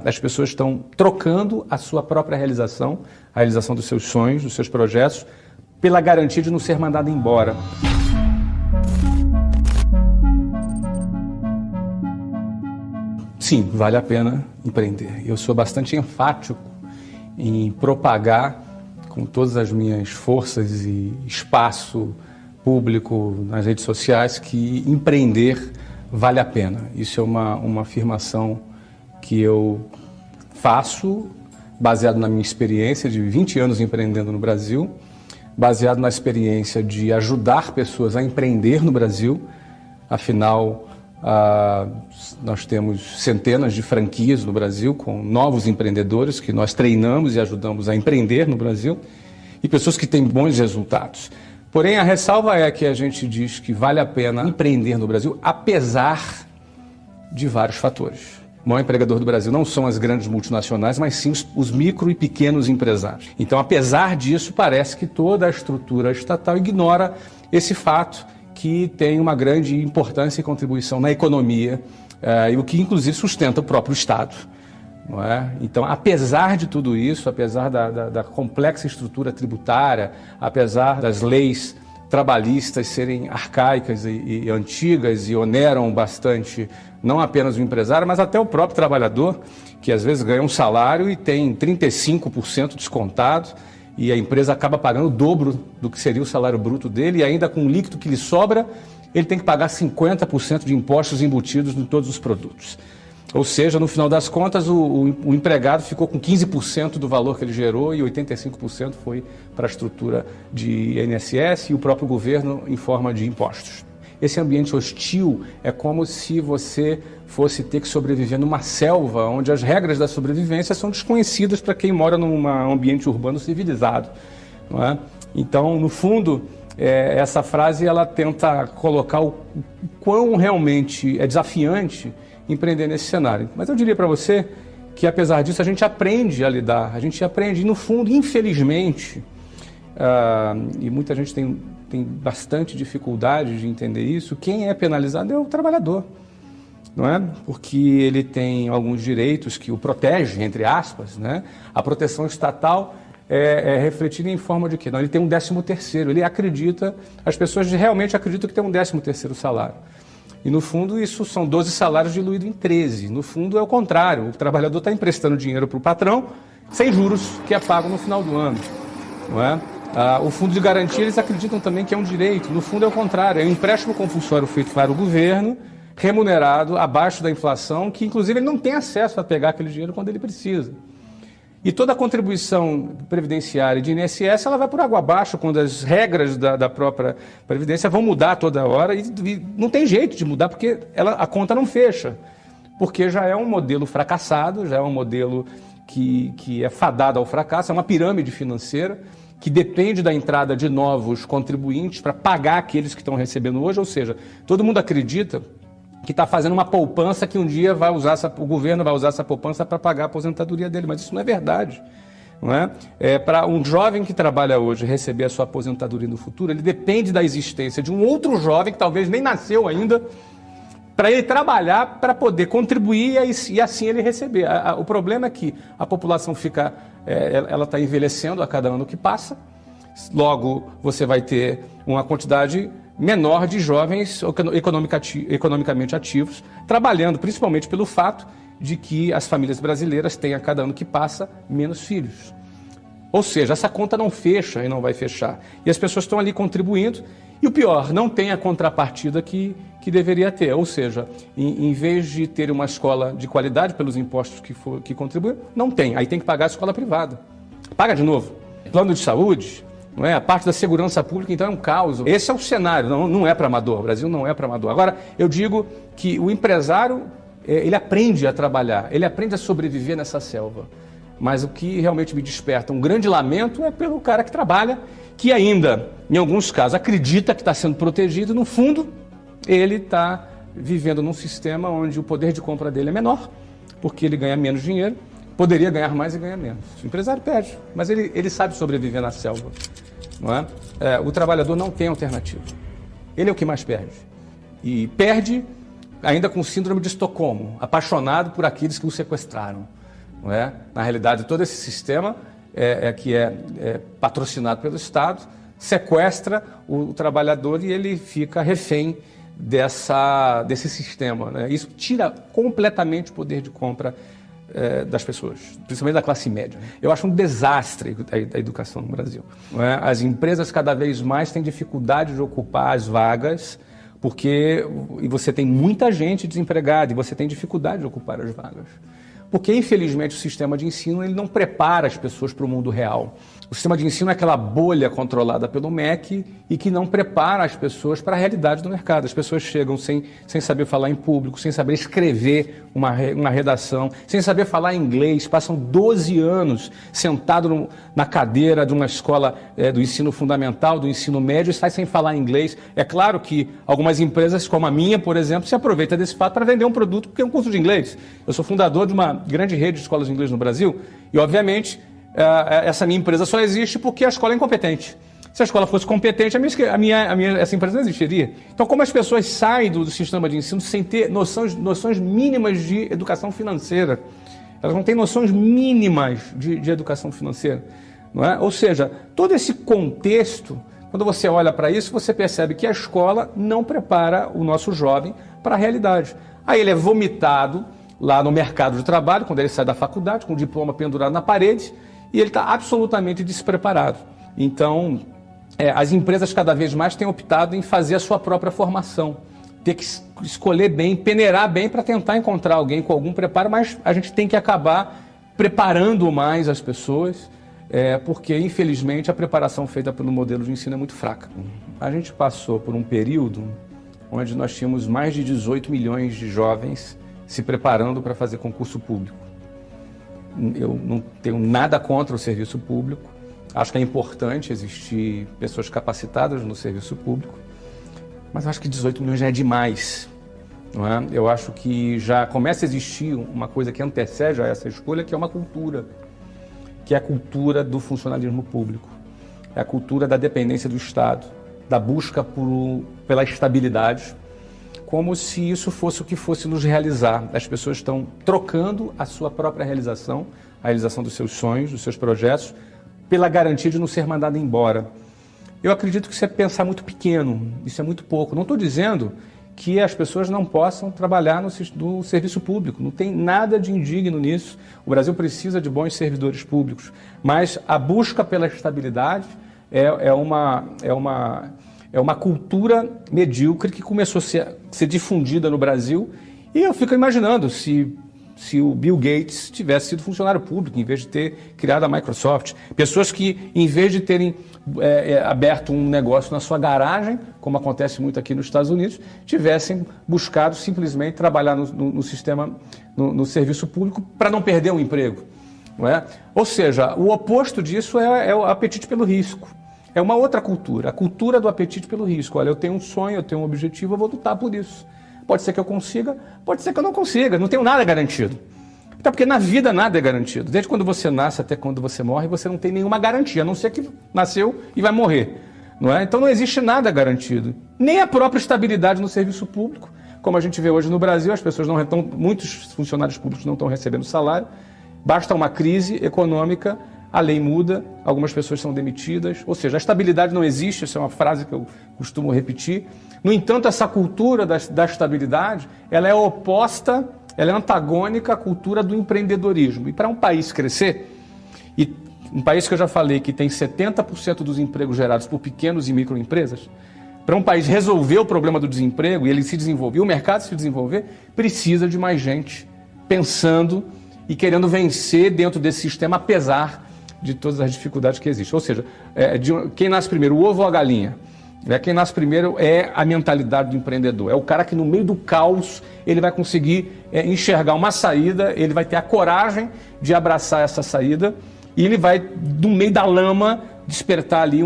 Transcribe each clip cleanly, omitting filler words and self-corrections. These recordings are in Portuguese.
as pessoas estão trocando a sua própria realização, a realização dos seus sonhos, dos seus projetos, pela garantia de não ser mandado embora. Sim, vale a pena empreender. Eu sou bastante enfático em propagar com todas as minhas forças e espaço público nas redes sociais que empreender vale a pena. Isso é uma afirmação que eu faço baseado na minha experiência de 20 anos empreendendo no Brasil, baseado na experiência de ajudar pessoas a empreender no Brasil. Afinal, nós temos centenas de franquias no Brasil com novos empreendedores que nós treinamos e ajudamos a empreender no Brasil e pessoas que têm bons resultados. Porém, a ressalva é que a gente diz que vale a pena empreender no Brasil apesar de vários fatores. O maior empregador do Brasil não são as grandes multinacionais, mas sim os micro e pequenos empresários. Então, apesar disso, parece que toda a estrutura estatal ignora esse fato que tem uma grande importância e contribuição na economia, e o que inclusive sustenta o próprio Estado. Não é? Então, apesar de tudo isso, apesar da complexa estrutura tributária, apesar das leis trabalhistas serem arcaicas e antigas e oneram bastante não apenas o empresário, mas até o próprio trabalhador, que às vezes ganha um salário e tem 35% descontado, e a empresa acaba pagando o dobro do que seria o salário bruto dele, e ainda com o líquido que lhe sobra, ele tem que pagar 50% de impostos embutidos em todos os produtos. Ou seja, no final das contas, o empregado ficou com 15% do valor que ele gerou e 85% foi para a estrutura de INSS e o próprio governo em forma de impostos. Esse ambiente hostil é como se você fosse ter que sobreviver numa selva onde as regras da sobrevivência são desconhecidas para quem mora num ambiente urbano civilizado. Não é? Então, no fundo, essa frase ela tenta colocar o quão realmente é desafiante empreender nesse cenário. Mas eu diria para você que, apesar disso, a gente aprende a lidar, a gente aprende, e no fundo, infelizmente, e muita gente tem bastante dificuldade de entender isso, quem é penalizado é o trabalhador, não é? Porque ele tem alguns direitos que o protegem, entre aspas, né? A proteção estatal é refletida em forma de quê? Não, ele tem um 13º, ele acredita, as pessoas realmente acreditam que tem um 13º salário. E, no fundo, isso são 12 salários diluídos em 13. No fundo, é o contrário. O trabalhador está emprestando dinheiro para o patrão sem juros, que é pago no final do ano. Não é? O fundo de garantia, eles acreditam também que é um direito. No fundo, é o contrário. É um empréstimo compulsório feito para o governo, remunerado abaixo da inflação, que, inclusive, ele não tem acesso a pegar aquele dinheiro quando ele precisa. E toda a contribuição previdenciária de INSS, ela vai por água abaixo quando as regras da própria Previdência vão mudar toda hora e não tem jeito de mudar porque a conta não fecha. Porque já é um modelo fracassado, já é um modelo que é fadado ao fracasso, é uma pirâmide financeira que depende da entrada de novos contribuintes para pagar aqueles que estão recebendo hoje, ou seja, todo mundo acredita que está fazendo uma poupança que um dia o governo vai usar essa poupança para pagar a aposentadoria dele, mas isso não é verdade. Não é? Para um jovem que trabalha hoje receber a sua aposentadoria no futuro, ele depende da existência de um outro jovem que talvez nem nasceu ainda, para ele trabalhar, para poder contribuir e assim ele receber. O problema é que a população ela está envelhecendo a cada ano que passa, logo você vai ter uma quantidade menor de jovens economicamente ativos, trabalhando principalmente pelo fato de que as famílias brasileiras têm a cada ano que passa menos filhos. Ou seja, essa conta não fecha e não vai fechar. E as pessoas estão ali contribuindo e o pior, não tem a contrapartida que deveria ter. Ou seja, em vez de ter uma escola de qualidade pelos impostos que contribuem, não tem. Aí tem que pagar a escola privada. Paga de novo. Plano de saúde, não é? A parte da segurança pública, então, é um caos. Esse é o cenário, não é para amador. O Brasil não é para amador. Agora, eu digo que o empresário, ele aprende a trabalhar, ele aprende a sobreviver nessa selva. Mas o que realmente me desperta um grande lamento é pelo cara que trabalha, que ainda, em alguns casos, acredita que está sendo protegido, e no fundo, ele está vivendo num sistema onde o poder de compra dele é menor, porque ele ganha menos dinheiro, poderia ganhar mais e ganha menos. O empresário perde, mas ele sabe sobreviver na selva. Não é? O trabalhador não tem alternativa. Ele é o que mais perde. E perde ainda com síndrome de Estocolmo, apaixonado por aqueles que o sequestraram. não é? Na realidade, todo esse sistema que é patrocinado pelo Estado sequestra o trabalhador e ele fica refém desse sistema, né? Isso tira completamente o poder de compra das pessoas, principalmente da classe média. Eu acho um desastre a educação no Brasil, não é? As empresas cada vez mais têm dificuldade de ocupar as vagas porque você tem muita gente desempregada e você tem dificuldade de ocupar as vagas. Porque, infelizmente, o sistema de ensino ele não prepara as pessoas para o mundo real. O sistema de ensino é aquela bolha controlada pelo MEC e que não prepara as pessoas para a realidade do mercado. As pessoas chegam sem saber falar em público, sem saber escrever uma redação, sem saber falar inglês, passam 12 anos sentado na cadeira de uma escola do ensino fundamental, do ensino médio, e sai sem falar inglês. É claro que algumas empresas, como a minha, por exemplo, se aproveitam desse fato para vender um produto porque é um curso de inglês. Eu sou fundador de uma grande rede de escolas de inglês no Brasil e, obviamente, essa minha empresa só existe porque a escola é incompetente. Se a escola fosse competente, essa empresa não existiria. Então, como as pessoas saem do sistema de ensino sem ter noções mínimas de educação financeira? Elas não têm noções mínimas de educação financeira, não é? Ou seja, todo esse contexto, quando você olha para isso, você percebe que a escola não prepara o nosso jovem para a realidade. Aí ele é vomitado lá no mercado de trabalho, quando ele sai da faculdade, com o diploma pendurado na parede, e ele está absolutamente despreparado. Então, as empresas cada vez mais têm optado em fazer a sua própria formação, ter que escolher bem, peneirar bem para tentar encontrar alguém com algum preparo, mas a gente tem que acabar preparando mais as pessoas, porque, infelizmente, a preparação feita pelo modelo de ensino é muito fraca. A gente passou por um período onde nós tínhamos mais de 18 milhões de jovens se preparando para fazer concurso público. Eu não tenho nada contra o serviço público, acho que é importante existir pessoas capacitadas no serviço público, mas acho que 18 milhões já é demais, não é? Eu acho que já começa a existir uma coisa que antecede a essa escolha, que é uma cultura, que é a cultura do funcionalismo público, é a cultura da dependência do Estado, da busca pela estabilidade, como se isso fosse o que fosse nos realizar. As pessoas estão trocando a sua própria realização, a realização dos seus sonhos, dos seus projetos, pela garantia de não ser mandado embora. Eu acredito que isso é pensar muito pequeno, isso é muito pouco. Não estou dizendo que as pessoas não possam trabalhar no serviço público, não tem nada de indigno nisso. O Brasil precisa de bons servidores públicos, mas a busca pela estabilidade é uma cultura medíocre que começou a ser difundida no Brasil, e eu fico imaginando se o Bill Gates tivesse sido funcionário público, em vez de ter criado a Microsoft. Pessoas que, em vez de terem aberto um negócio na sua garagem, como acontece muito aqui nos Estados Unidos, tivessem buscado simplesmente trabalhar no sistema, no serviço público, para não perder o emprego, não é? Ou seja, o oposto disso é o apetite pelo risco. É uma outra cultura, a cultura do apetite pelo risco. Olha, eu tenho um sonho, eu tenho um objetivo, eu vou lutar por isso. Pode ser que eu consiga, pode ser que eu não consiga, não tenho nada garantido. Até porque na vida nada é garantido. Desde quando você nasce até quando você morre, você não tem nenhuma garantia, a não ser que nasceu e vai morrer, não é? Então não existe nada garantido. Nem a própria estabilidade no serviço público, como a gente vê hoje no Brasil, muitos funcionários públicos não estão recebendo salário, basta uma crise econômica, a lei muda, algumas pessoas são demitidas, ou seja, a estabilidade não existe, essa é uma frase que eu costumo repetir. No entanto, essa cultura da estabilidade, ela é oposta, ela é antagônica à cultura do empreendedorismo. E para um país crescer, e um país que eu já falei que tem 70% dos empregos gerados por pequenos e microempresas, para um país resolver o problema do desemprego e ele se desenvolver, o mercado se desenvolver, precisa de mais gente pensando e querendo vencer dentro desse sistema, apesar de todas as dificuldades que existem. Ou seja, quem nasce primeiro, o ovo ou a galinha? Quem nasce primeiro é a mentalidade do empreendedor. É o cara que no meio do caos ele vai conseguir enxergar uma saída, ele vai ter a coragem de abraçar essa saída e ele vai, no meio da lama, despertar ali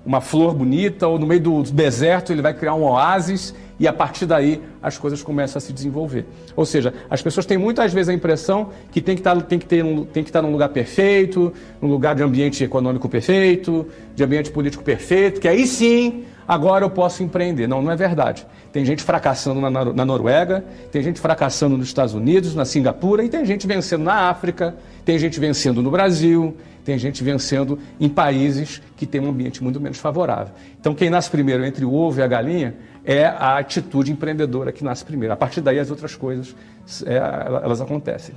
uma flor bonita, ou no meio do deserto ele vai criar um oásis e a partir daí as coisas começam a se desenvolver. Ou seja, as pessoas têm muitas vezes a impressão que tem que estar num lugar perfeito, num lugar de ambiente econômico perfeito, de ambiente político perfeito, que aí sim, agora eu posso empreender. Não, não é verdade. Tem gente fracassando na Noruega, tem gente fracassando nos Estados Unidos, na Singapura, e tem gente vencendo na África, Tem gente vencendo no Brasil, tem gente vencendo em países que têm um ambiente muito menos favorável. Então, quem nasce primeiro entre o ovo e a galinha é a atitude empreendedora que nasce primeiro. A partir daí, as outras coisas elas acontecem.